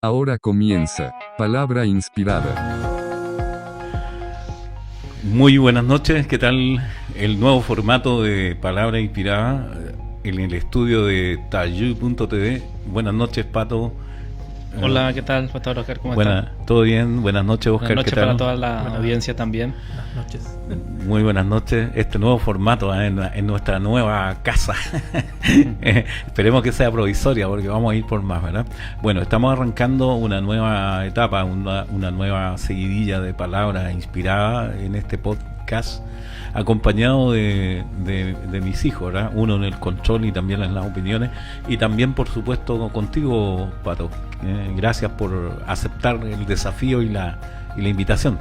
Ahora comienza, Palabra Inspirada. Muy buenas noches, ¿qué tal el nuevo formato de Palabra Inspirada en el estudio de Tayu.tv? Buenas noches, Pato. Hola, ¿qué tal, Pastor Oscar? ¿Cómo está? ¿Todo bien? Buenas noches, Oscar. Buenas noches ¿qué tal? para toda la audiencia también. Buenas noches. Muy buenas noches. Este nuevo formato en nuestra nueva casa. Esperemos que sea provisoria porque vamos a ir por más, ¿verdad? Bueno, estamos arrancando una nueva etapa, una nueva seguidilla de palabras inspiradas en este podcast, acompañado de mis hijos, ¿verdad? Uno en el control y también en las opiniones, y también por supuesto contigo, Pato. Gracias por aceptar el desafío y la invitación.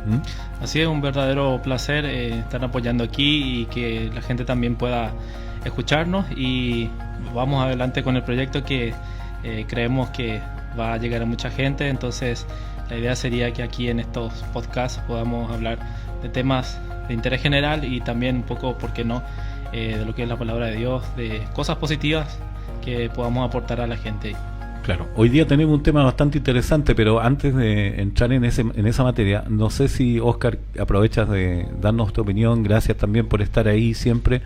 Así es, un verdadero placer estar apoyando aquí y que la gente también pueda escucharnos, y vamos adelante con el proyecto que creemos que va a llegar a mucha gente. Entonces la idea sería que aquí en estos podcasts podamos hablar de temas de interés general y también un poco, ¿por qué no?, de lo que es la palabra de Dios, de cosas positivas que podamos aportar a la gente. Claro, hoy día tenemos un tema bastante interesante, pero antes de entrar en esa materia, no sé si, Oscar, aprovechas de darnos tu opinión. Gracias también por estar ahí siempre.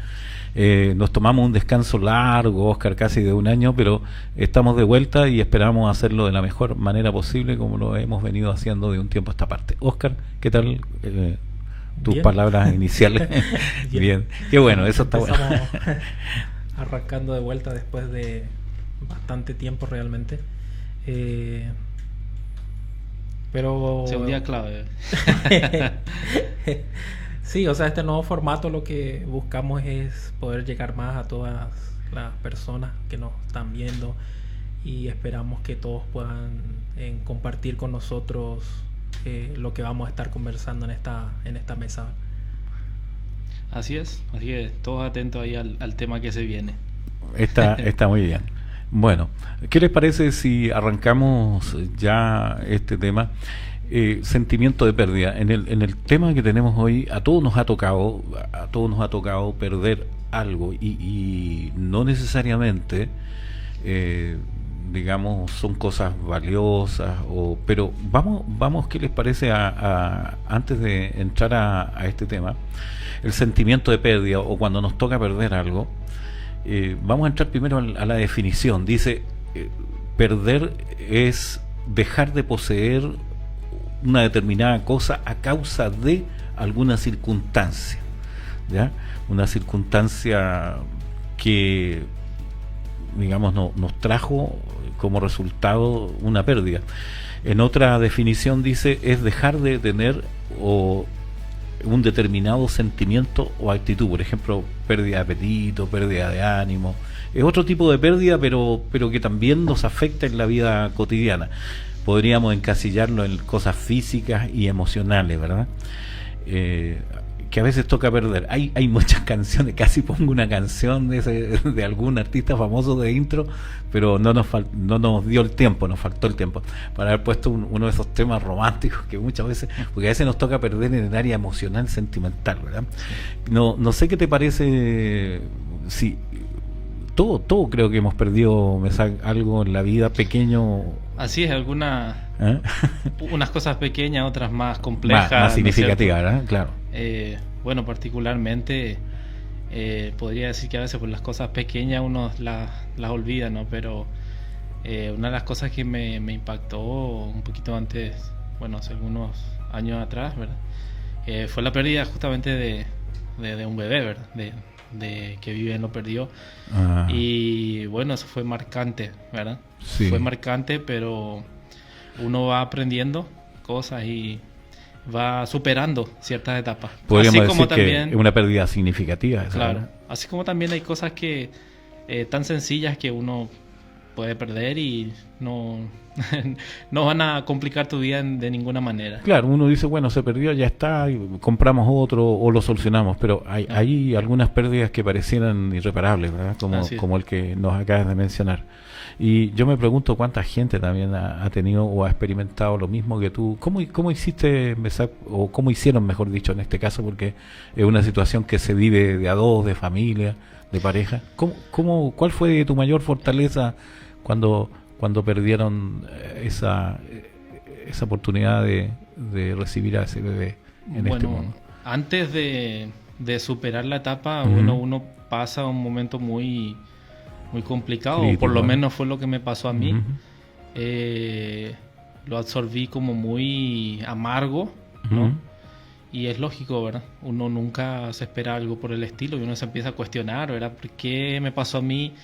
Nos tomamos un descanso largo, Oscar, casi de un año, pero estamos de vuelta y esperamos hacerlo de la mejor manera posible, como lo hemos venido haciendo de un tiempo a esta parte. Oscar, ¿qué tal tus palabras iniciales? Bien, qué bueno, eso está bueno. Arrancando de vuelta después de bastante tiempo realmente, pero Sí, un día clave. sí, o sea, este nuevo formato lo que buscamos es poder llegar más a todas las personas que nos están viendo, y esperamos que todos puedan compartir con nosotros lo que vamos a estar conversando en esta mesa. Así es, todos atentos ahí al tema que se viene. Está muy bien. Bueno, ¿qué les parece si arrancamos ya este tema? Sentimiento de pérdida. En el tema que tenemos hoy, a todos nos ha tocado perder algo, y no necesariamente, digamos, son cosas valiosas, pero vamos, ¿qué les parece antes de entrar a este tema? El sentimiento de pérdida, o cuando nos toca perder algo. Vamos a entrar primero a la definición. Dice, perder es dejar de poseer una determinada cosa a causa de alguna circunstancia, ¿ya? Una circunstancia que, digamos, nos trajo como resultado una pérdida. En otra definición dice, es dejar de tener un determinado sentimiento o actitud. Por ejemplo, pérdida de apetito, pérdida de ánimo. Es otro tipo de pérdida, pero que también nos afecta en la vida cotidiana. Podríamos encasillarlo en cosas físicas y emocionales, ¿verdad? Que a veces toca perder. Hay muchas canciones, casi pongo una canción de algún artista famoso de intro, pero no nos dio el tiempo, nos faltó el tiempo para haber puesto uno de esos temas románticos que muchas veces, porque a veces nos toca perder en el área emocional, sentimental, ¿verdad? No sé qué te parece. Si todo creo que hemos perdido algo en la vida, pequeño. Así es, unas cosas pequeñas, otras más complejas, más significativas, ¿no? ¿Verdad? Claro. Bueno, particularmente podría decir que a veces por las cosas pequeñas uno las olvida, ¿no? Pero una de las cosas que me impactó un poquito antes, bueno, hace algunos años atrás, ¿verdad? Fue la pérdida justamente de un bebé, ¿verdad? De que Vivian lo perdió. Y bueno, eso fue marcante, ¿verdad? Sí. Fue marcante, pero uno va aprendiendo cosas y va superando ciertas etapas. Podríamos así como decir también, que es una pérdida significativa. Claro, ¿verdad? así como también hay cosas que tan sencillas que uno puede perder y no van a complicar tu vida de ninguna manera. Claro, uno dice, bueno, se perdió, ya está, compramos otro o lo solucionamos, pero hay algunas pérdidas que parecieran irreparables, ¿verdad? Como el que nos acabas de mencionar. Y yo me pregunto cuánta gente también ha tenido o ha experimentado lo mismo que tú. ¿Cómo hiciste, o cómo hicieron, mejor dicho, en este caso? Porque es una situación que se vive de a dos, de familia, de pareja. ¿Cuál fue tu mayor fortaleza cuando cuando perdieron esa oportunidad de recibir a ese bebé en este mundo? Antes de superar la etapa, Uh-huh. uno pasa un momento muy, muy complicado, Crítico, o por lo ¿no? menos fue lo que me pasó a mí. Uh-huh. Lo absorbí como muy amargo, ¿no? Uh-huh. Y es lógico, ¿verdad? Uno nunca se espera algo por el estilo y uno se empieza a cuestionar, ¿verdad? ¿Por qué me pasó a mí?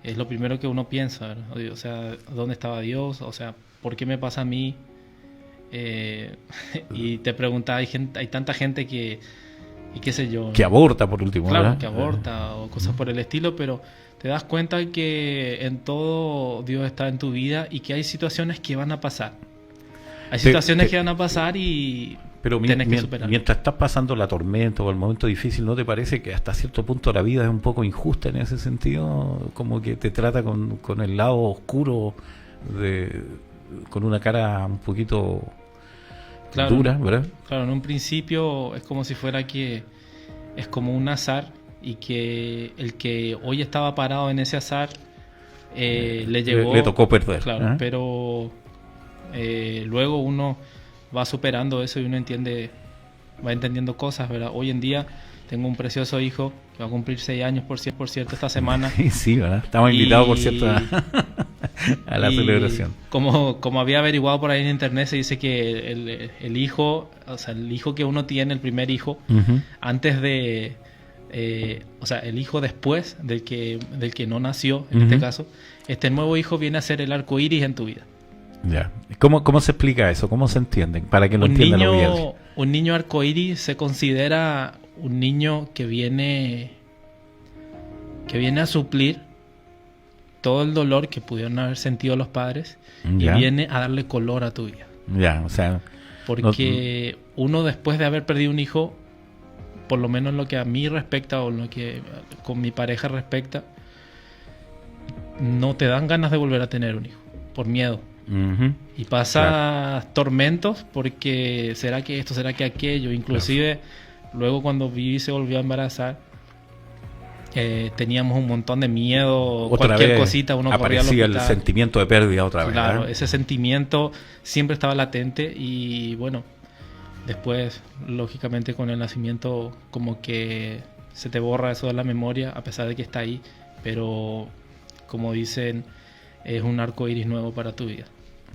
Es lo primero que uno piensa, ¿verdad? O sea, ¿dónde estaba Dios? O sea, ¿por qué me pasa a mí? Y te preguntas, hay tanta gente que, y qué sé yo, Que aborta por último, claro, ¿verdad? que aborta o cosas por el estilo, pero te das cuenta que en todo Dios está en tu vida y que hay situaciones que van a pasar. Hay situaciones que van a pasar y Pero tienes que superar. mientras estás pasando la tormenta o el momento difícil, ¿no te parece que hasta cierto punto la vida es un poco injusta en ese sentido? Como que te trata con el lado oscuro, con una cara un poquito Claro. dura, ¿verdad? Claro, en un principio es como si fuera que es como un azar y que el que hoy estaba parado en ese azar le llegó... Le tocó perder. Claro, ¿eh? pero luego uno va superando eso y uno va entendiendo cosas, ¿verdad? Hoy en día tengo un precioso hijo que va a cumplir 6 años, por cierto, esta semana. Sí, ¿verdad? Estamos invitados, por cierto, a la Y celebración. como había averiguado por ahí en internet, se dice que el hijo, o sea, el hijo que uno tiene, el primer hijo, Ujú. antes de... o sea, el hijo después del que no nació, en Ujú. este caso, este nuevo hijo viene a ser el arco iris en tu vida. Ya. ¿Cómo se explica eso? ¿Cómo se entiende? Para que lo entiendan los oyentes. Un niño arcoíris se considera un niño que viene a suplir todo el dolor que pudieron haber sentido los padres Ya. y viene a darle color a tu vida. Ya, o sea, Porque uno después de haber perdido un hijo, por lo menos en lo que a mí respecta o en lo que con mi pareja respecta, no te dan ganas de volver a tener un hijo, por miedo. ujú. Y pasas tormentos porque será que esto, será que aquello. Inclusive luego cuando Vivi se volvió a embarazar, teníamos un montón de miedo, Otra cualquier vez cosita, uno corría al aparecía el hospital. sentimiento de pérdida otra vez. Claro, ¿verdad? ese sentimiento siempre estaba latente y bueno, después lógicamente con el nacimiento como que se te borra eso de la memoria a pesar de que está ahí, pero como dicen, es un arco iris nuevo para tu vida.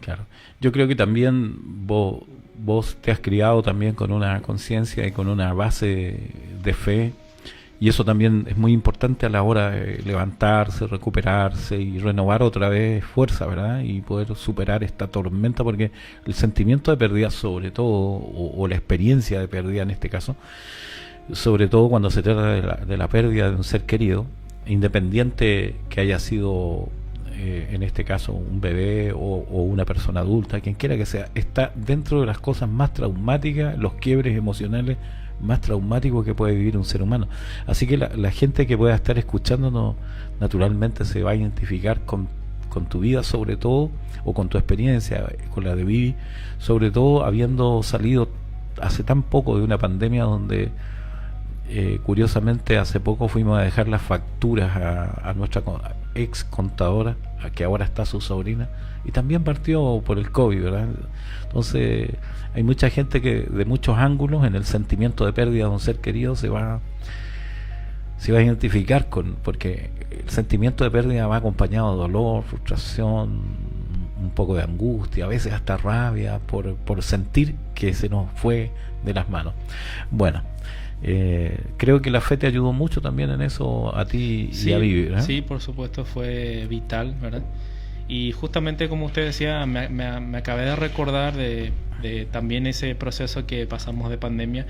Claro. Yo creo que también vos te has criado también con una conciencia y con una base de fe, y eso también es muy importante a la hora de levantarse, recuperarse y renovar otra vez fuerza, ¿verdad? Y poder superar esta tormenta, porque el sentimiento de pérdida sobre todo, o la experiencia de pérdida en este caso, sobre todo cuando se trata de la pérdida de un ser querido, independiente que haya sido en este caso un bebé o una persona adulta, quien quiera que sea, está dentro de las cosas más traumáticas, los quiebres emocionales más traumáticos que puede vivir un ser humano. Así que la gente que pueda estar escuchándonos naturalmente se va a identificar con tu vida, sobre todo, o con tu experiencia, con la de Vivi, sobre todo habiendo salido hace tan poco de una pandemia donde curiosamente hace poco fuimos a dejar las facturas a nuestra ex contadora, a que ahora está su sobrina, y también partió por el COVID, ¿verdad? Entonces hay mucha gente que de muchos ángulos en el sentimiento de pérdida de un ser querido se va a identificar porque el sentimiento de pérdida va acompañado de dolor, frustración, un poco de angustia, a veces hasta rabia por sentir que se nos fue de las manos. Bueno, creo que la fe te ayudó mucho también en eso a ti y a Vivi, ¿verdad? Sí, por supuesto, fue vital, ¿verdad? Y justamente como usted decía, me acabé de recordar de también ese proceso que pasamos de pandemia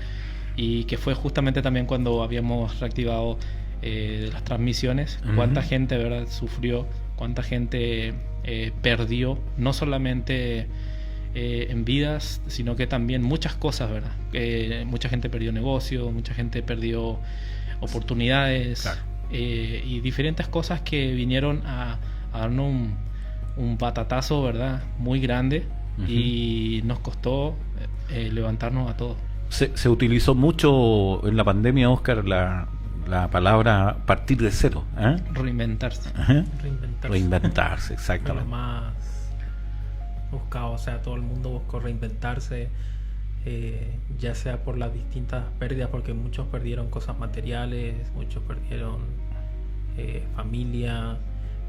y que fue justamente también cuando habíamos reactivado las transmisiones. Uh-huh. Cuánta gente, ¿verdad?, sufrió, cuánta gente perdió, no solamente en vidas, sino que también muchas cosas, ¿verdad? Mucha gente perdió negocio, mucha gente perdió oportunidades, claro. Y diferentes cosas que vinieron a darnos un batatazo, ¿verdad?, muy grande. Uh-huh. Y nos costó levantarnos a todos. Se utilizó mucho en la pandemia, Óscar, la la palabra partir de cero. Reinventarse. Ajá. Reinventarse. Reinventarse, Fue lo exactamente. más buscado, o sea, todo el mundo buscó reinventarse, ya sea por las distintas pérdidas, porque muchos perdieron cosas materiales, muchos perdieron familia,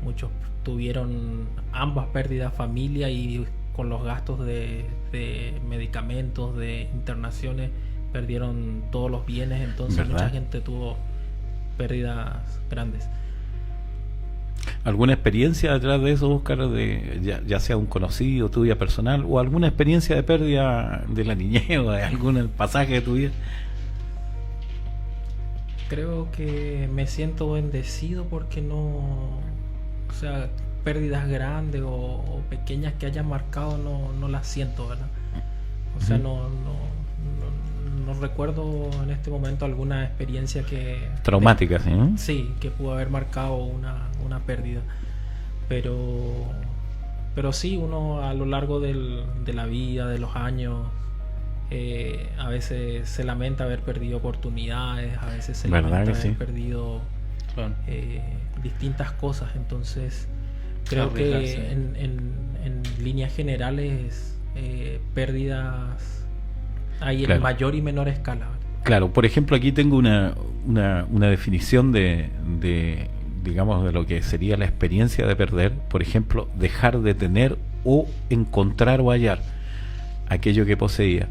muchos tuvieron ambas pérdidas, familia y con los gastos de medicamentos, de internaciones, perdieron todos los bienes, entonces ¿verdad? mucha gente tuvo pérdidas grandes. ¿Alguna experiencia detrás de eso, Óscar, ya sea un conocido, tuya personal, o alguna experiencia de pérdida de la niñez o de algún pasaje de tu vida? Creo que me siento bendecido porque no, o sea, pérdidas grandes o pequeñas que hayan marcado no las siento, ¿verdad? O sea, no recuerdo en este momento alguna experiencia que... Traumática, ¿sí? Sí, que pudo haber marcado una pérdida. Pero sí, uno a lo largo de la vida, de los años, a veces se lamenta haber perdido oportunidades, a veces se ¿verdad lamenta que haber sí? perdido Claro. distintas cosas. Entonces, creo que Arriesgarse. en líneas generales, pérdidas hay Claro. en mayor y menor escala. Claro, por ejemplo, aquí tengo una definición de, digamos, de lo que sería la experiencia de perder. Por ejemplo, dejar de tener o encontrar o hallar aquello que poseía,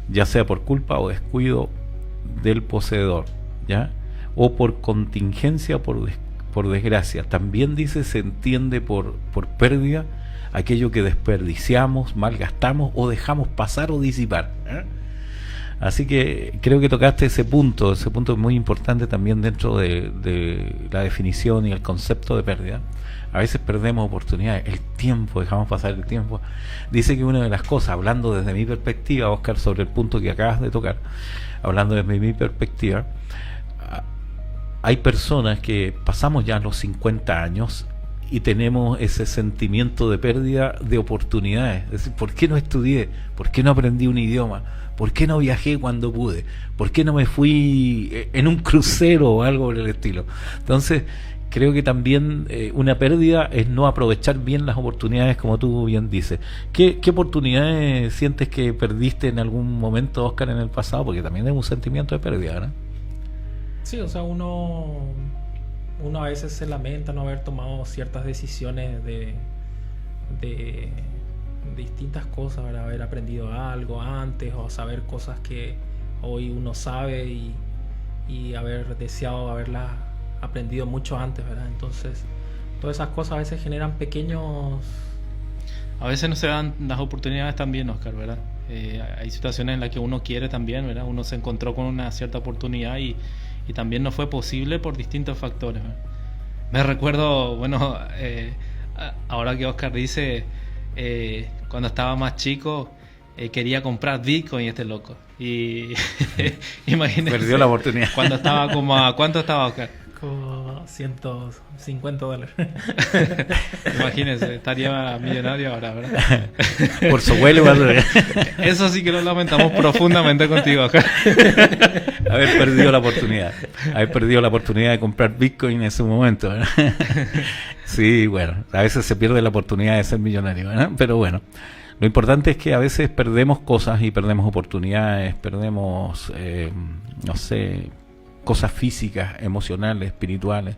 ya sea por culpa o descuido del poseedor, ¿ya? O por contingencia o por desgracia. También dice, se entiende por pérdida aquello que desperdiciamos, malgastamos o dejamos pasar o disipar, ¿eh? Así que creo que tocaste ese punto es muy importante también dentro de la definición y el concepto de pérdida. A veces perdemos oportunidades, el tiempo, dejamos pasar el tiempo. Dice que una de las cosas, hablando desde mi perspectiva, Óscar, sobre el punto que acabas de tocar, hablando desde mi perspectiva, hay personas que pasamos ya los 50 años y tenemos ese sentimiento de pérdida de oportunidades. Es decir, ¿por qué no estudié? ¿Por qué no aprendí un idioma? ¿Por qué no viajé cuando pude? ¿Por qué no me fui en un crucero o algo por el estilo? Entonces, creo que también una pérdida es no aprovechar bien las oportunidades, como tú bien dices. ¿Qué oportunidades sientes que perdiste en algún momento, Óscar, en el pasado? Porque también es un sentimiento de pérdida, ¿no? Sí, o sea, uno a veces se lamenta no haber tomado ciertas decisiones de distintas cosas, ¿verdad? Haber aprendido algo antes o saber cosas que hoy uno sabe y haber deseado haberlas aprendido mucho antes, ¿verdad? Entonces, todas esas cosas a veces generan pequeños... A veces no se dan las oportunidades también, Oscar, ¿verdad? Hay situaciones en las que uno quiere también, ¿verdad? Uno se encontró con una cierta oportunidad y también no fue posible por distintos factores, ¿verdad? Me recuerdo, bueno, ahora que Oscar dice, cuando estaba más chico, quería comprar Bitcoin este loco. Y imagínense. Perdió la oportunidad. Cuando estaba como a... ¿Cuánto estaba, Oscar? Como $150. Imagínense, estaría millonario ahora, ¿verdad? Por su vuelo. Eso sí que lo lamentamos profundamente contigo, Oscar. Haber perdido la oportunidad. Haber perdido la oportunidad de comprar Bitcoin en ese momento, ¿verdad? Sí, bueno, a veces se pierde la oportunidad de ser millonario, ¿verdad? Pero bueno, lo importante es que a veces perdemos cosas y perdemos oportunidades, perdemos, no sé, cosas físicas, emocionales, espirituales,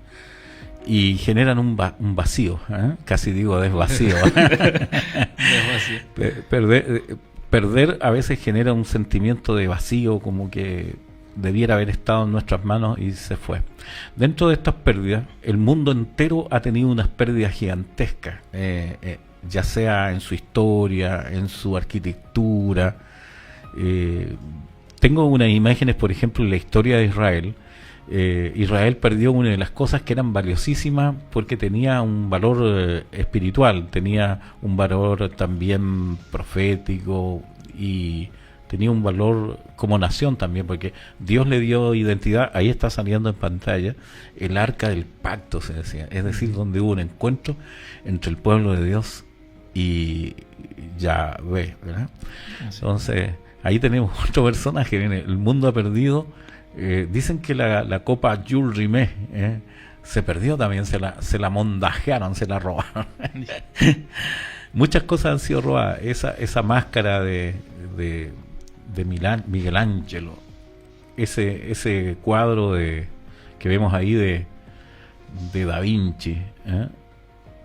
y generan un vacío, ¿eh? Casi digo desvacío. Perder a veces genera un sentimiento de vacío, como que debiera haber estado en nuestras manos y se fue. Dentro de estas pérdidas, el mundo entero ha tenido unas pérdidas gigantescas, ya sea en su historia, en su arquitectura. Tengo unas imágenes, por ejemplo, en la historia de Israel. Israel perdió una de las cosas que eran valiosísimas porque tenía un valor espiritual, tenía un valor también profético y tenía un valor como nación también, porque Dios le dio identidad. Ahí está saliendo en pantalla el arca del pacto, se decía, es decir, donde hubo un encuentro entre el pueblo de Dios y Yahvé, ¿verdad? Entonces ahí tenemos otro personaje. El mundo ha perdido Dicen que la copa Jules Rimet se perdió también, se la mondajearon, se la robaron. Muchas cosas han sido robadas. Esa máscara de Miguel Ángelo, ese cuadro que vemos ahí de Da Vinci,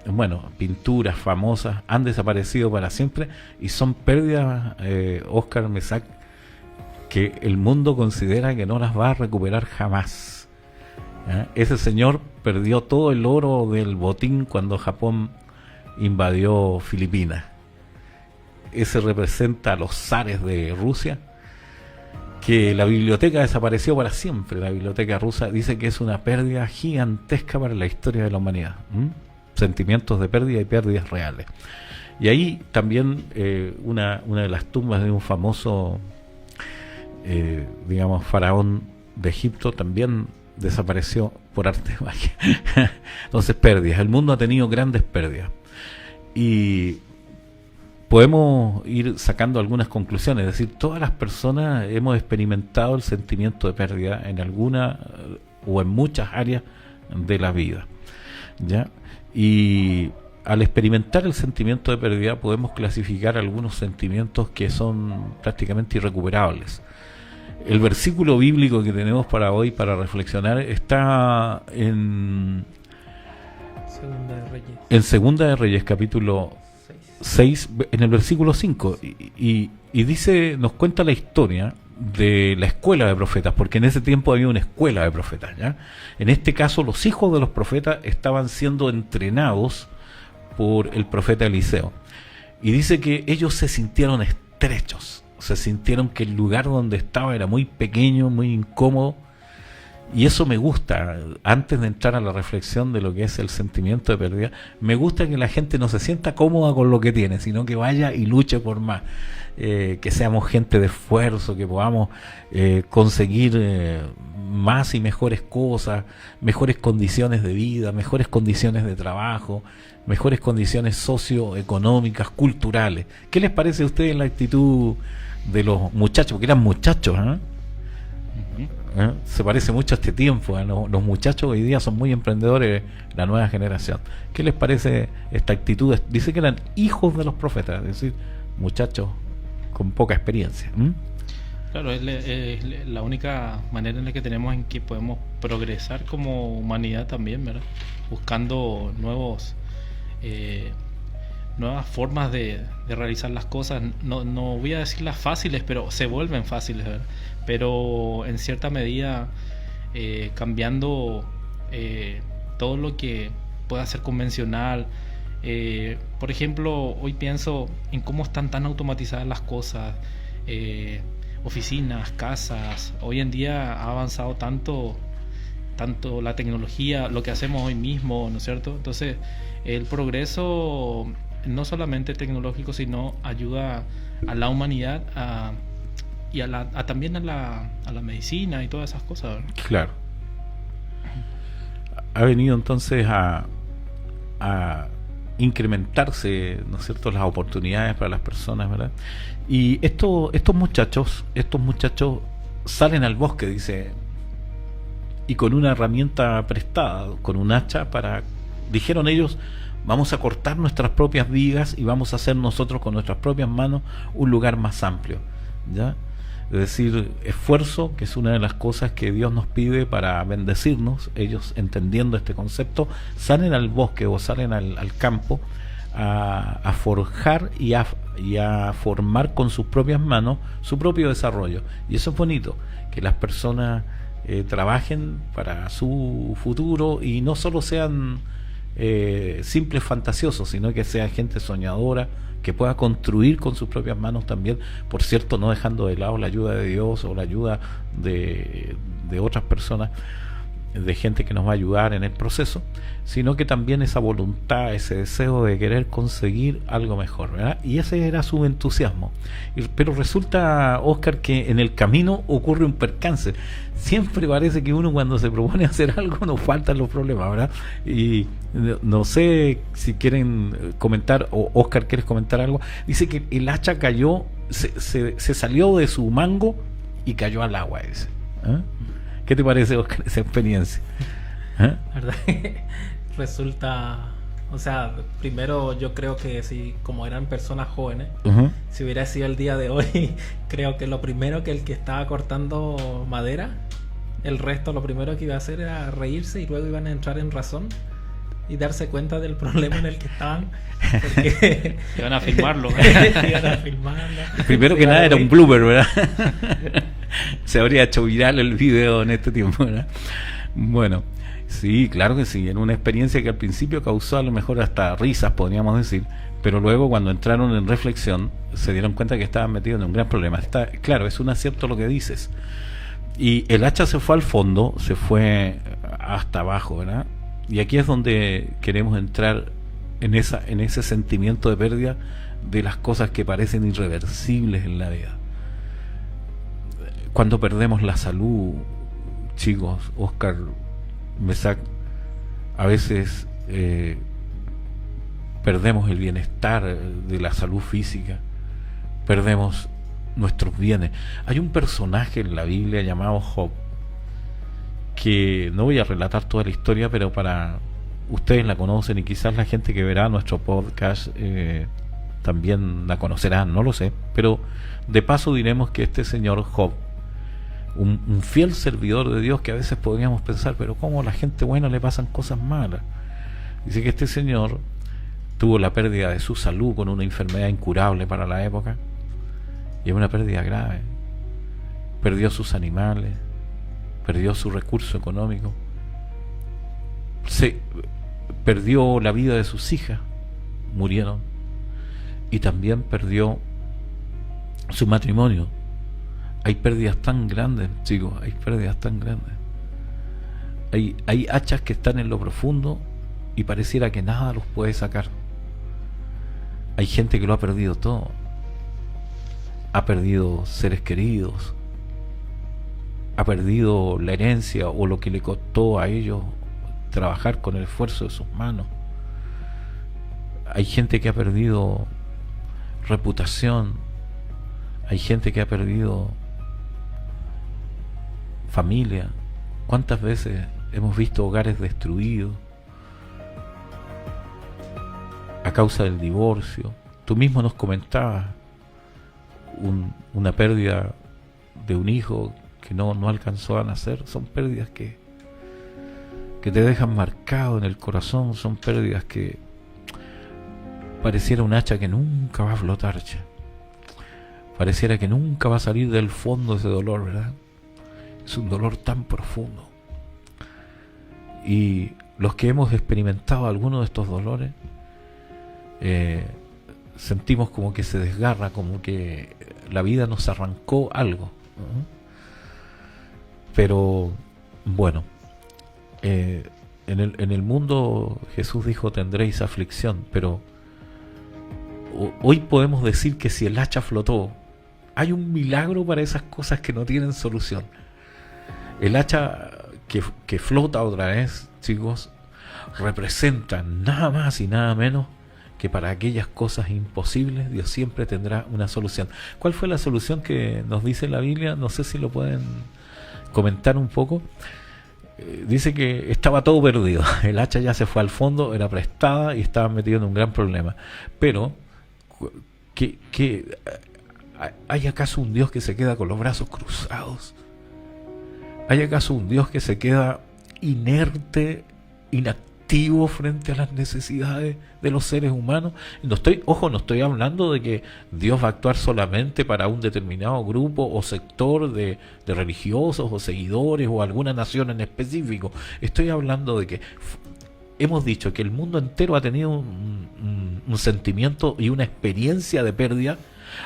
bueno, pinturas famosas han desaparecido para siempre y son pérdidas, Óscar Mesac, que el mundo considera que no las va a recuperar jamás. Ese señor perdió todo el oro del botín cuando Japón invadió Filipinas. Ese representa a los zares de Rusia, que la biblioteca desapareció para siempre. La biblioteca rusa dice que es una pérdida gigantesca para la historia de la humanidad. Sentimientos de pérdida y pérdidas reales. Y ahí también una de las tumbas de un famoso digamos faraón de Egipto también desapareció por arte de magia. Entonces, pérdidas. El mundo ha tenido grandes pérdidas y podemos ir sacando algunas conclusiones. Es decir, todas las personas hemos experimentado el sentimiento de pérdida en alguna o en muchas áreas de la vida, ¿ya? Y al experimentar el sentimiento de pérdida podemos clasificar algunos sentimientos que son prácticamente irrecuperables. El versículo bíblico que tenemos para hoy para reflexionar está en Segunda de Reyes capítulo 6, en el versículo 5, y dice, nos cuenta la historia de la escuela de profetas, porque en ese tiempo había una escuela de profetas, ¿ya? En este caso los hijos de los profetas estaban siendo entrenados por el profeta Eliseo, y dice que ellos se sintieron estrechos, se sintieron que el lugar donde estaba era muy pequeño, muy incómodo, y eso me gusta. Antes de entrar a la reflexión de lo que es el sentimiento de pérdida, me gusta que la gente no se sienta cómoda con lo que tiene, sino que vaya y luche por más, que seamos gente de esfuerzo, que podamos conseguir más y mejores cosas, mejores condiciones de vida, mejores condiciones de trabajo, mejores condiciones socioeconómicas, culturales. ¿Qué les parece a ustedes la actitud de los muchachos? Porque eran muchachos, se parece mucho a este tiempo, los muchachos hoy día son muy emprendedores, la nueva generación. ¿Qué les parece esta actitud? Dice que eran hijos de los profetas, es decir, muchachos con poca experiencia. Claro, es la única manera en la que tenemos en que podemos progresar como humanidad también, ¿verdad? Buscando nuevas formas de realizar las cosas. No voy a decir las fáciles, pero se vuelven fáciles, ¿verdad? Pero en cierta medida cambiando todo lo que pueda ser convencional. Por ejemplo, hoy pienso en cómo están tan automatizadas las cosas, oficinas, casas. Hoy en día ha avanzado tanto la tecnología, lo que hacemos hoy mismo, ¿no es cierto? Entonces, el progreso no solamente tecnológico, sino ayuda a la humanidad y también a la medicina y todas esas cosas, ¿verdad? Claro. Ha venido entonces a incrementarse, ¿no es cierto?, las oportunidades para las personas, ¿verdad? Y estos muchachos salen al bosque, dice, y con una herramienta prestada, con un hacha, dijeron ellos, vamos a cortar nuestras propias vigas y vamos a hacer nosotros con nuestras propias manos un lugar más amplio, ¿ya? Es decir, esfuerzo, que es una de las cosas que Dios nos pide para bendecirnos. Ellos, entendiendo este concepto, salen al bosque o salen al campo a forjar y a formar con sus propias manos su propio desarrollo. Y eso es bonito, que las personas trabajen para su futuro y no solo sean simples fantasiosos, sino que sea gente soñadora, que pueda construir con sus propias manos también, por cierto, no dejando de lado la ayuda de Dios o la ayuda de otras personas, de gente que nos va a ayudar en el proceso, sino que también esa voluntad, ese deseo de querer conseguir algo mejor, ¿verdad? Y ese era su entusiasmo. Pero resulta, Óscar, que en el camino ocurre un percance. Siempre parece que uno, cuando se propone hacer algo, nos faltan los problemas, ¿verdad? Y no sé si quieren comentar, o Óscar, ¿quieres comentar algo? Dice que el hacha cayó, se salió de su mango y cayó al agua, dice. ¿Ah? ¿Qué te parece, Oscar, esa experiencia? ¿Ah? La verdad que resulta, o sea, primero yo creo que si como eran personas jóvenes, Ujú. si hubiera sido el día de hoy, creo que lo primero que el que estaba cortando madera, el resto lo primero que iba a hacer era reírse y luego iban a entrar en razón y darse cuenta del problema en el que estaban, porque Iban a filmarlo. iban a filmarlo. Primero que Iban a nada era un reír. blooper, ¿verdad? Se habría hecho viral el video en este tiempo, ¿verdad? Bueno, sí, claro que sí. En una experiencia que al principio causó a lo mejor hasta risas, podríamos decir, pero luego cuando entraron en reflexión se dieron cuenta que estaban metidos en un gran problema. Está, claro, es un acierto lo que dices. Y el hacha se fue al fondo, se fue hasta abajo, ¿verdad? Y aquí es donde queremos entrar en ese sentimiento de pérdida de las cosas que parecen irreversibles en la vida. Cuando perdemos la salud, chicos, Oscar, Mesac, a veces perdemos el bienestar de la salud física, perdemos nuestros bienes. Hay un personaje en la Biblia llamado Job, que no voy a relatar toda la historia, pero para ustedes la conocen y quizás la gente que verá nuestro podcast también la conocerán, no lo sé, pero de paso diremos que este señor Job, un fiel servidor de Dios, que a veces podríamos pensar, pero cómo a la gente buena le pasan cosas malas. Dice que este señor tuvo la pérdida de su salud con una enfermedad incurable para la época, y es una pérdida grave. Perdió sus animales, perdió su recurso económico, se perdió la vida de sus hijas, murieron, y también perdió su matrimonio. Hay pérdidas tan grandes, chicos, hay pérdidas tan grandes. Hay hachas que están en lo profundo y pareciera que nada los puede sacar. Hay gente que lo ha perdido todo. Ha perdido seres queridos, ha perdido la herencia o lo que le costó a ellos trabajar con el esfuerzo de sus manos. Hay gente que ha perdido reputación, hay gente que ha perdido familia. ¿Cuántas veces hemos visto hogares destruidos a causa del divorcio? Tú mismo nos comentabas una pérdida de un hijo que no alcanzó a nacer. Son pérdidas que te dejan marcado en el corazón, son pérdidas que pareciera un hacha que nunca va a flotar, che. Pareciera que nunca va a salir del fondo ese dolor, ¿verdad? Es un dolor tan profundo. Y los que hemos experimentado alguno de estos dolores, sentimos como que se desgarra, como que la vida nos arrancó algo, ¿no? Pero bueno, en el mundo Jesús dijo tendréis aflicción, pero hoy podemos decir que si el hacha flotó, hay un milagro para esas cosas que no tienen solución. El hacha que flota otra vez, chicos, representa nada más y nada menos que para aquellas cosas imposibles Dios siempre tendrá una solución. ¿Cuál fue la solución que nos dice la Biblia? No sé si lo pueden comentar un poco. Dice que estaba todo perdido, el hacha ya se fue al fondo, era prestada y estaban metidos en un gran problema. Pero ¿hay acaso un Dios que se queda con los brazos cruzados? ¿Hay acaso un Dios que se queda inerte, inactivo frente a las necesidades de los seres humanos? No estoy hablando de que Dios va a actuar solamente para un determinado grupo o sector de religiosos o seguidores o alguna nación en específico. Estoy hablando de que hemos dicho que el mundo entero ha tenido un sentimiento y una experiencia de pérdida.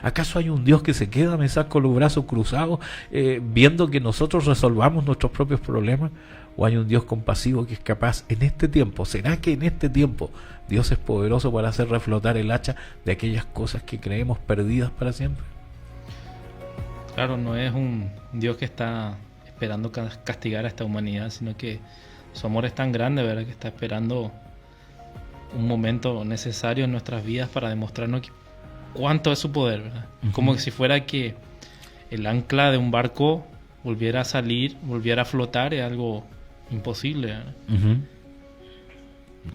¿Acaso hay un Dios que se queda con los brazos cruzados viendo que nosotros resolvamos nuestros propios problemas? ¿O hay un Dios compasivo que es capaz en este tiempo? ¿Será que en este tiempo Dios es poderoso para hacer reflotar el hacha de aquellas cosas que creemos perdidas para siempre? Claro, no es un Dios que está esperando castigar a esta humanidad, sino que su amor es tan grande, ¿verdad?, que está esperando un momento necesario en nuestras vidas para demostrarnos cuánto es su poder, ¿verdad? Como si fuera que el ancla de un barco volviera a salir, volviera a flotar, es algo imposible.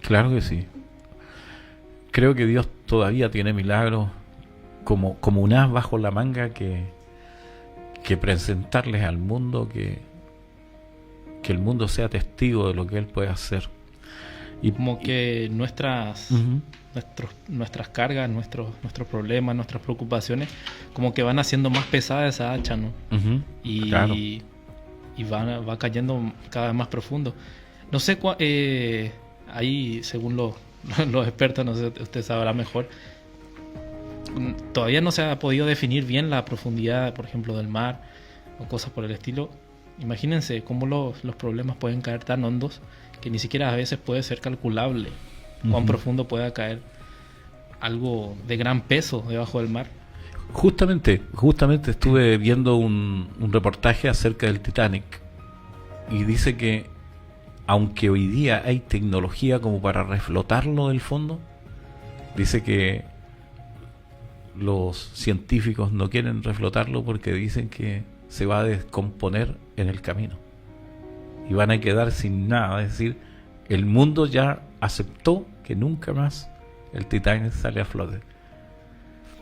Claro que sí. Creo que Dios todavía tiene milagros como un as bajo la manga que presentarles al mundo, que el mundo sea testigo de lo que Él puede hacer. Y como que nuestras cargas, nuestros problemas, nuestras preocupaciones, como que van haciendo más pesada esa hacha, ¿no? Y, claro. y va cayendo cada vez más profundo. No sé, ahí según los expertos, no sé, usted sabrá mejor, todavía no se ha podido definir bien la profundidad, por ejemplo, del mar o cosas por el estilo. Imagínense cómo los problemas pueden caer tan hondos que ni siquiera a veces puede ser calculable cuán profundo pueda caer algo de gran peso debajo del mar. Justamente estuve viendo un reportaje acerca del Titanic y dice que aunque hoy día hay tecnología como para reflotarlo del fondo, dice que los científicos no quieren reflotarlo porque dicen que se va a descomponer en el camino y van a quedar sin nada. Es decir, el mundo ya aceptó que nunca más el Titanic sale a flote.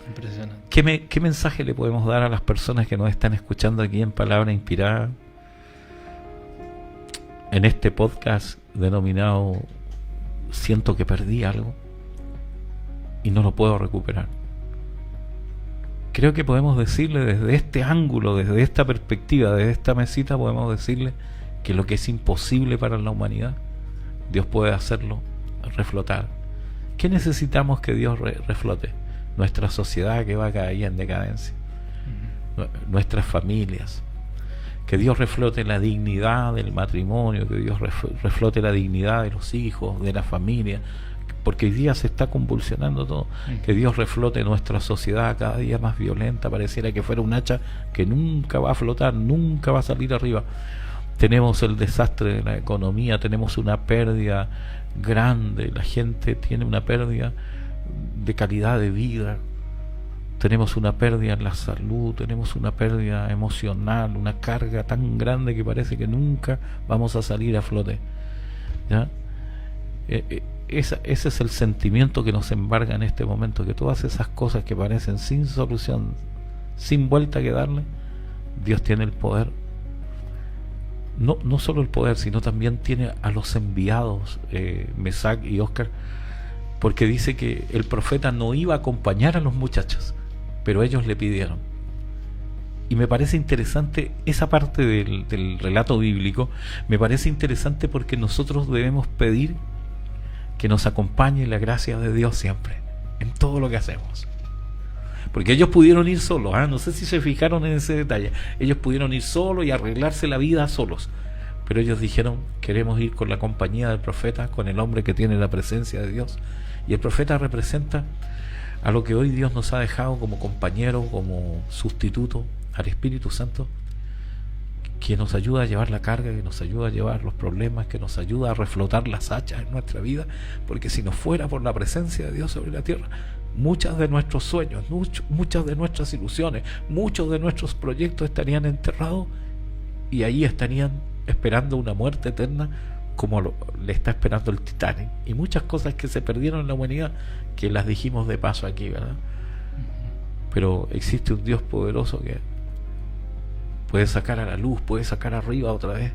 Impresionante. ¿Qué mensaje le podemos dar a las personas que nos están escuchando aquí en Palabra Inspirada, en este podcast denominado Siento que perdí algo y no lo puedo recuperar? Creo que podemos decirle desde este ángulo, desde esta perspectiva, desde esta mesita, podemos decirle que lo que es imposible para la humanidad, Dios puede hacerlo reflotar. ¿Qué necesitamos que Dios reflote? Nuestra sociedad que va a caer en decadencia, nuestras familias, que Dios reflote la dignidad del matrimonio, que Dios reflote la dignidad de los hijos, de la familia, porque hoy día se está convulsionando todo. Que Dios reflote nuestra sociedad cada día más violenta, pareciera que fuera un hacha que nunca va a flotar, nunca va a salir arriba. Tenemos el desastre de la economía, tenemos una pérdida grande, la gente tiene una pérdida de calidad de vida, tenemos una pérdida en la salud, tenemos una pérdida emocional, una carga tan grande que parece que nunca vamos a salir a flote, ¿ya? Ese es el sentimiento que nos embarga en este momento, que todas esas cosas que parecen sin solución, sin vuelta que darle, Dios tiene el poder. No solo el poder, sino también tiene a los enviados, Mesac y Oscar, porque dice que el profeta no iba a acompañar a los muchachos, pero ellos le pidieron. Y me parece interesante esa parte del relato bíblico, me parece interesante porque nosotros debemos pedir que nos acompañe la gracia de Dios siempre, en todo lo que hacemos. Porque ellos pudieron ir solos, no sé si se fijaron en ese detalle, ellos pudieron ir solos y arreglarse la vida solos, pero ellos dijeron, queremos ir con la compañía del profeta, con el hombre que tiene la presencia de Dios. Y el profeta representa a lo que hoy Dios nos ha dejado como compañero, como sustituto, al Espíritu Santo, que nos ayuda a llevar la carga, que nos ayuda a llevar los problemas, que nos ayuda a reflotar las hachas en nuestra vida, porque si no fuera por la presencia de Dios sobre la tierra, muchas de nuestros sueños, muchas de nuestras ilusiones, muchos de nuestros proyectos estarían enterrados y ahí estarían esperando una muerte eterna como le está esperando el Titanic, y muchas cosas que se perdieron en la humanidad que las dijimos de paso aquí, ¿verdad? Pero existe un Dios poderoso que puede sacar a la luz, puede sacar arriba otra vez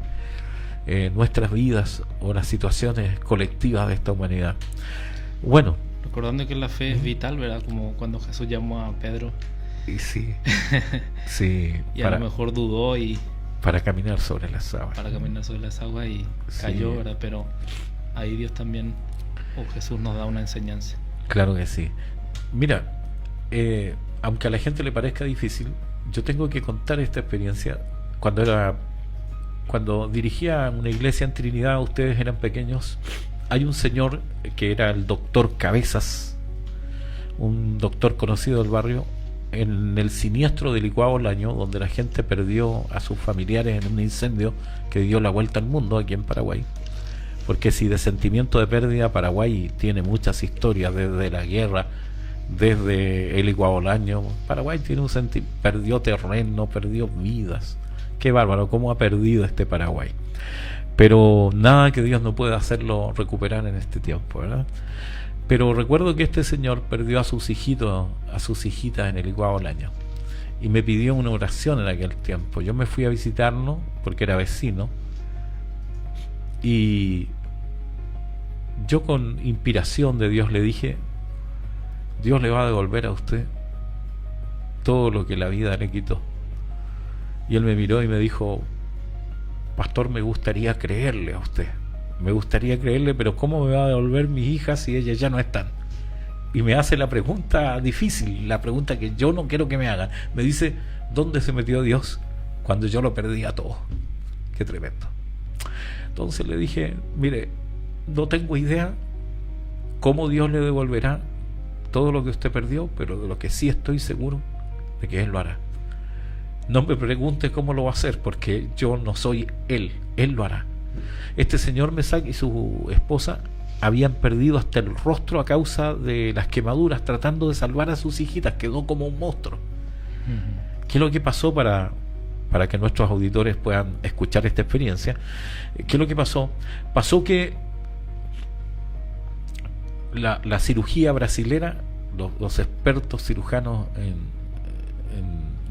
nuestras vidas o las situaciones colectivas de esta humanidad. Bueno, recordando que la fe es vital, ¿verdad? Como cuando Jesús llamó a Pedro. Y sí, sí. Y a lo mejor dudó para caminar sobre las aguas. Para caminar sobre las aguas y cayó, ¿verdad? Pero ahí Dios también, Jesús nos da una enseñanza. Claro que sí. Mira, aunque a la gente le parezca difícil, yo tengo que contar esta experiencia. Cuando dirigía una iglesia en Trinidad, ustedes eran pequeños, hay un señor que era el doctor Cabezas, un doctor conocido del barrio, en el siniestro de Licuado Laño, donde la gente perdió a sus familiares en un incendio que dio la vuelta al mundo aquí en Paraguay. Porque si de sentimiento de pérdida, Paraguay tiene muchas historias, desde la guerra, desde el Licuado Laño. Paraguay tiene perdió terreno, perdió vidas, qué bárbaro, cómo ha perdido este Paraguay. Pero nada que Dios no pueda hacerlo recuperar en este tiempo, ¿verdad? Pero recuerdo que este señor perdió a sus hijitos, a sus hijitas en el Iguao al año. Y me pidió una oración en aquel tiempo. Yo me fui a visitarlo porque era vecino. Y yo con inspiración de Dios le dije: Dios le va a devolver a usted todo lo que la vida le quitó. Y él me miró y me dijo: pastor, me gustaría creerle a usted. Me gustaría creerle, pero ¿cómo me va a devolver mis hijas si ellas ya no están? Y me hace la pregunta difícil, la pregunta que yo no quiero que me hagan. Me dice: ¿dónde se metió Dios cuando yo lo perdía todo? Qué tremendo. Entonces le dije: mire, no tengo idea cómo Dios le devolverá todo lo que usted perdió, pero de lo que sí estoy seguro de que Él lo hará. No me pregunte cómo lo va a hacer, porque yo no soy Él lo hará. Este señor Mesac y su esposa habían perdido hasta el rostro a causa de las quemaduras, tratando de salvar a sus hijitas. Quedó como un monstruo. ¿Qué es lo que pasó para que nuestros auditores puedan escuchar esta experiencia? ¿Qué es lo que pasó? Pasó que la cirugía brasilera, los expertos cirujanos en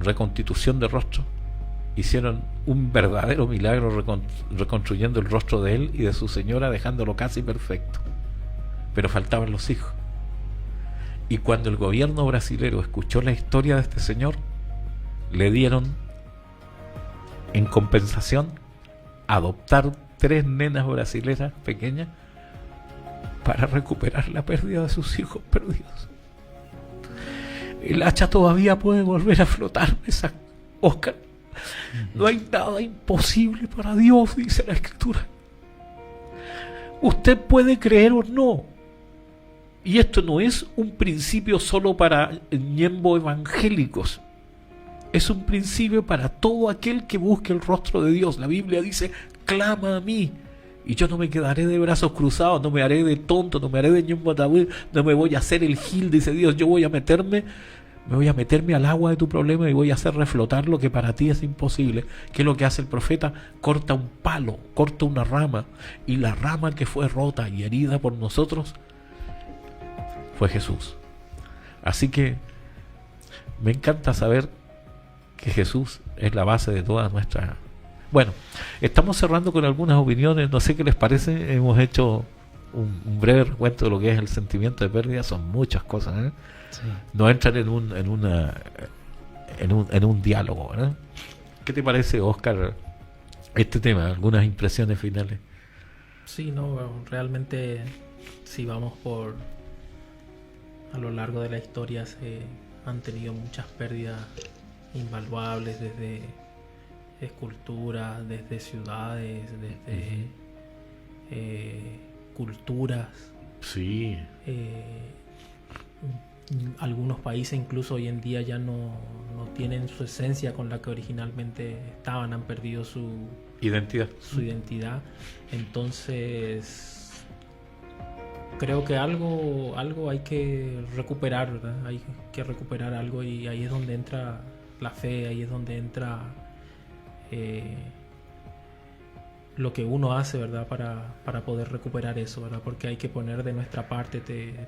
reconstitución de rostro, hicieron un verdadero milagro reconstruyendo el rostro de él y de su señora, dejándolo casi perfecto. Pero faltaban los hijos. Y cuando el gobierno brasilero escuchó la historia de este señor, le dieron en compensación adoptar 3 nenas brasileras pequeñas para recuperar la pérdida de sus hijos perdidos. El hacha todavía puede volver a flotar, Oscar. No hay nada imposible para Dios, dice la Escritura. Usted puede creer o no. Y esto no es un principio solo para ñembo evangélicos. Es un principio para todo aquel que busque el rostro de Dios. La Biblia dice: clama a mí y yo no me quedaré de brazos cruzados, no me haré de tonto, no me haré de ñembo ataúd, no me voy a hacer el gil, dice Dios. Yo voy a meterme al agua de tu problema y voy a hacer reflotar lo que para ti es imposible. ¿Qué es lo que hace el profeta? Corta un palo, corta una rama, y la rama que fue rota y herida por nosotros fue Jesús. Así que me encanta saber que Jesús es la base de todas nuestras... Bueno, estamos cerrando con algunas opiniones, no sé qué les parece. Hemos hecho un breve recuento de lo que es el sentimiento de pérdida. Son muchas cosas, ¿eh? Sí. No entran en un diálogo, ¿verdad? ¿Qué te parece, Oscar, este tema? ¿Algunas impresiones finales? Sí, no, realmente si vamos a lo largo de la historia se han tenido muchas pérdidas invaluables, desde esculturas, desde ciudades, desde culturas. Sí. Algunos países incluso hoy en día ya no tienen su esencia con la que originalmente estaban, han perdido su identidad. Entonces creo que algo hay que recuperar, ¿verdad? Hay que recuperar algo, y ahí es donde entra la fe, ahí es donde entra lo que uno hace, ¿verdad? Para poder recuperar eso, ¿verdad? Porque hay que poner de nuestra parte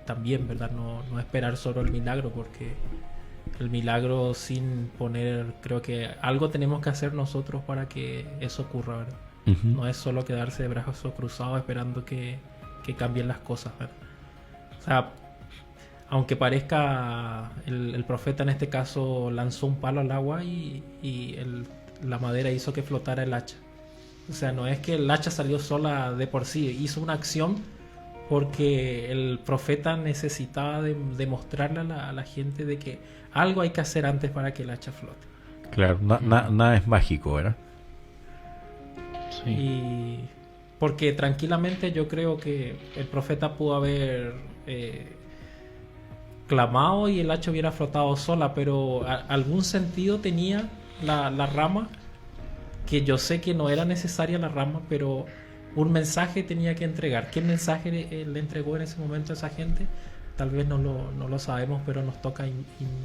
también, ¿verdad? No esperar solo el milagro, porque el milagro sin poner, creo que algo tenemos que hacer nosotros para que eso ocurra, ¿verdad? Uh-huh. No es solo quedarse de brazos cruzados esperando que cambien las cosas, ¿verdad? O sea, aunque parezca, el profeta en este caso lanzó un palo al agua y la madera hizo que flotara el hacha. O sea, no es que el hacha salió sola de por sí, hizo una acción porque el profeta necesitaba demostrarle a la gente de que algo hay que hacer antes para que el hacha flote. Claro, nada es mágico, ¿verdad? Sí. Y porque tranquilamente yo creo que el profeta pudo haber clamado y el hacha hubiera flotado sola, pero algún sentido tenía la rama, que yo sé que no era necesaria la rama, pero un mensaje tenía que entregar. ¿Qué mensaje le entregó en ese momento a esa gente? tal vez no lo sabemos, pero nos toca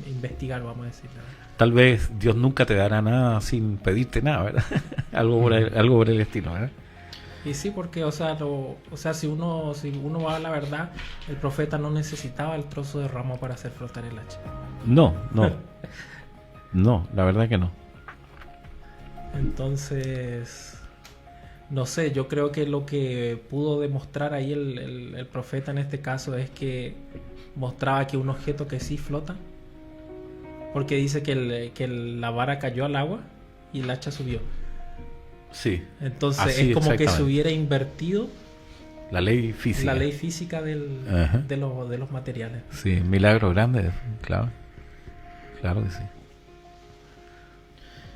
investigar, vamos a decir. Tal vez Dios nunca te dará nada sin pedirte nada, ¿verdad? algo por el estilo, ¿verdad? Y sí, porque, si uno va a la verdad, el profeta no necesitaba el trozo de ramo para hacer flotar el hacha. No, la verdad que no. Entonces, no sé, yo creo que lo que pudo demostrar ahí el profeta en este caso es que mostraba que un objeto que sí flota, porque dice que la vara cayó al agua y el hacha subió. Sí. Entonces así, es como que se hubiera invertido la ley física de los materiales. Sí, milagro grande, claro que sí.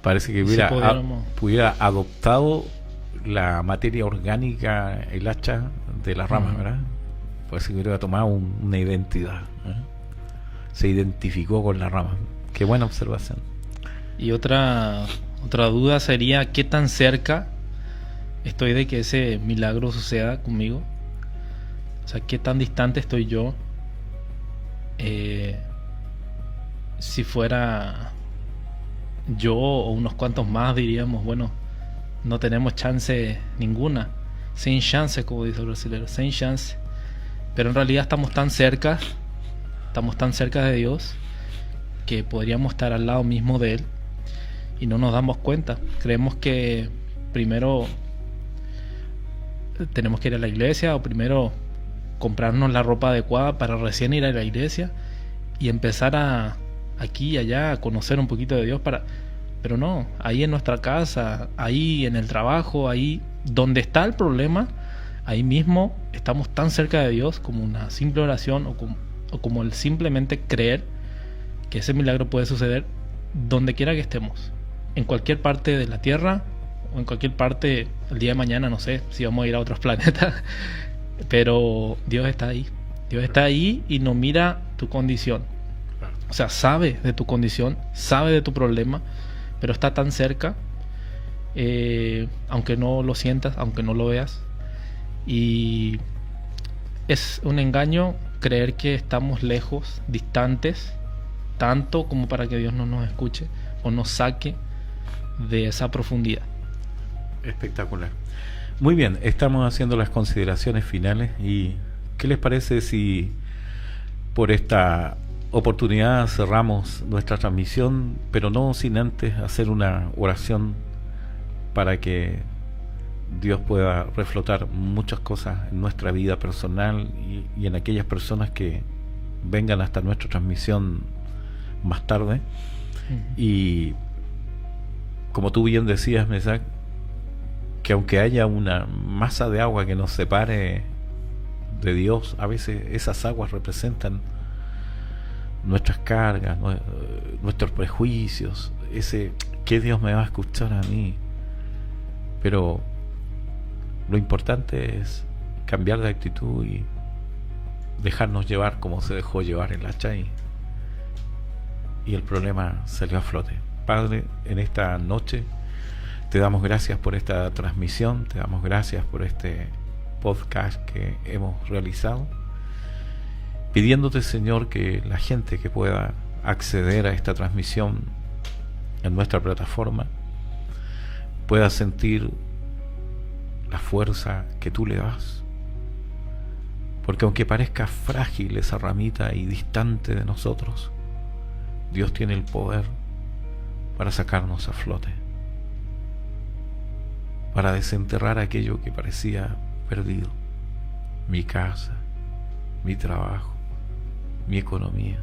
Parece que hubiera adoptado la materia orgánica, el hacha de la rama, ¿verdad? Parece que hubiera tomado una identidad, ¿eh? Se identificó con la rama. Qué buena observación. Y otra duda sería, ¿qué tan cerca estoy de que ese milagro suceda conmigo? O sea, ¿qué tan distante estoy yo? Si fuera yo o unos cuantos más, diríamos, bueno, no tenemos chance ninguna. Sin chance, como dice el brasileño, sin chance. Pero en realidad estamos tan cerca de Dios, que podríamos estar al lado mismo de Él y no nos damos cuenta. Creemos que primero tenemos que ir a la iglesia, o primero comprarnos la ropa adecuada para recién ir a la iglesia y empezar aquí y allá a conocer un poquito de Dios, pero no, ahí en nuestra casa, ahí en el trabajo, ahí donde está el problema, ahí mismo estamos tan cerca de Dios como una simple oración o como el simplemente creer que ese milagro puede suceder donde quiera que estemos, en cualquier parte de la tierra o en cualquier parte el día de mañana, no sé si vamos a ir a otros planetas, pero Dios está ahí y no mira tu condición, o sea, sabe de tu condición, sabe de tu problema, pero está tan cerca, aunque no lo sientas, aunque no lo veas. Y es un engaño creer que estamos lejos, distantes, tanto como para que Dios no nos escuche o nos saque de esa profundidad. Espectacular. Muy bien, estamos haciendo las consideraciones finales. ¿Y qué les parece si por esta oportunidad cerramos nuestra transmisión, pero no sin antes hacer una oración para que Dios pueda reflotar muchas cosas en nuestra vida personal y en aquellas personas que vengan hasta nuestra transmisión más tarde? Y como tú bien decías, Mesac, que aunque haya una masa de agua que nos separe de Dios, a veces esas aguas representan nuestras cargas, nuestros prejuicios, ese ¿qué Dios me va a escuchar a mí? Pero lo importante es cambiar de actitud y dejarnos llevar como se dejó llevar el hacha, y el problema salió a flote. Padre, en esta noche te damos gracias por esta transmisión, te damos gracias por este podcast que hemos realizado, pidiéndote, Señor, que la gente que pueda acceder a esta transmisión en nuestra plataforma pueda sentir la fuerza que tú le das, porque aunque parezca frágil esa ramita y distante de nosotros, Dios tiene el poder para sacarnos a flote, para desenterrar aquello que parecía perdido: mi casa, mi trabajo, mi economía,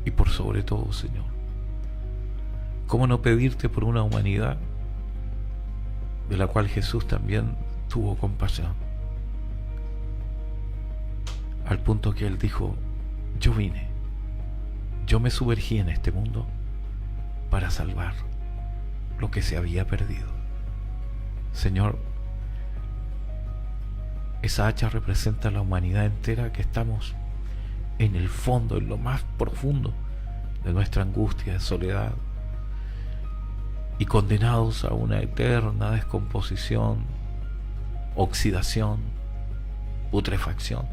y por sobre todo, Señor, ¿cómo no pedirte por una humanidad de la cual Jesús también tuvo compasión, al punto que Él dijo: yo vine, yo me sumergí en este mundo para salvar lo que se había perdido? Señor, esa hacha representa a la humanidad entera, que estamos en el fondo, en lo más profundo de nuestra angustia, de soledad, y condenados a una eterna descomposición, oxidación, putrefacción.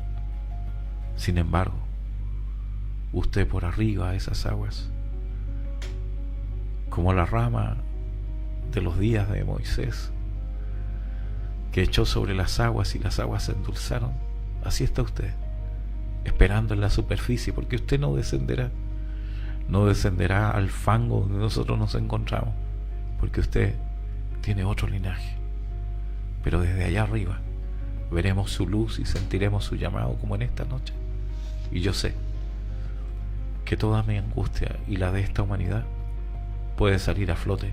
Sin embargo, usted por arriba de esas aguas, como la rama de los días de Moisés, que echó sobre las aguas y las aguas se endulzaron. Así está usted, esperando en la superficie, porque usted no descenderá al fango donde nosotros nos encontramos, porque usted tiene otro linaje. Pero desde allá arriba veremos su luz y sentiremos su llamado, como en esta noche. Y yo sé que toda mi angustia y la de esta humanidad puede salir a flote,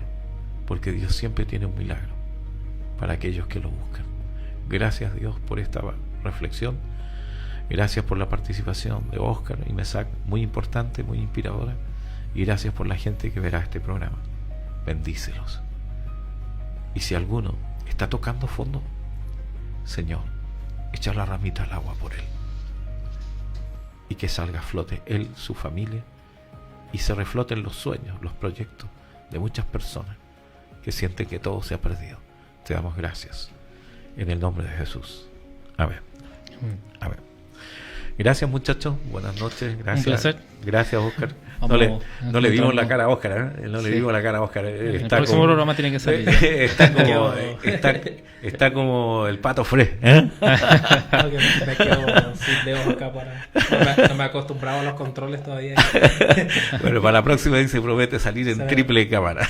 porque Dios siempre tiene un milagro para aquellos que lo buscan. Gracias, Dios, por esta reflexión. Gracias por la participación de Óscar y Mesac, muy importante, muy inspiradora. Y gracias por la gente que verá este programa. Bendícelos. Y si alguno está tocando fondo, Señor, echa la ramita al agua por él, y que salga a flote él, su familia, y se refloten los sueños, los proyectos de muchas personas que sienten que todo se ha perdido. Te damos gracias en el nombre de Jesús. Amén. Amén. Gracias, muchachos, buenas noches. Gracias. Un placer. Gracias, Óscar. No le dimos la cara a Óscar, ¿eh? No le dimos la cara a Óscar. El próximo programa tiene que salir. Está como el Pato Fre, ¿eh? Me quedo sin dedos acá no me he acostumbrado a los controles todavía. Bueno, para la próxima se promete salir en triple cámara.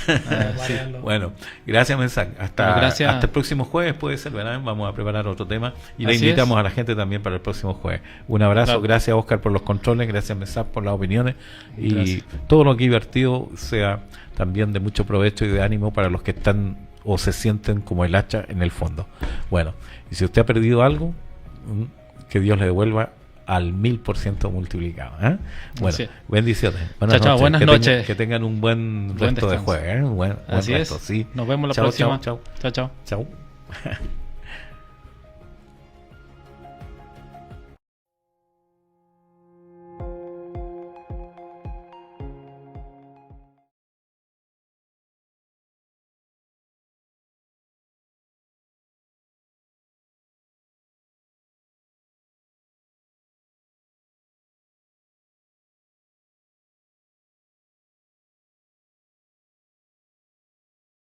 Sí. Bueno, gracias, Mensac. Hasta el próximo jueves puede ser, ¿verdad? Vamos a preparar otro tema y le invitamos a la gente también para el próximo jueves. Un abrazo, claro. Gracias, Óscar, por los controles, gracias, Mensac, por las opiniones, y todo lo que divertido sea también de mucho provecho y de ánimo para los que están o se sienten como el hacha en el fondo. Bueno, y si usted ha perdido algo, que Dios le devuelva al 1000% multiplicado, ¿eh? Bueno, sí. Bendiciones. Buenas noches. Que tengan un buen resto de jueves, ¿eh? Buen resto, sí. Nos vemos la próxima. Chao. Chao.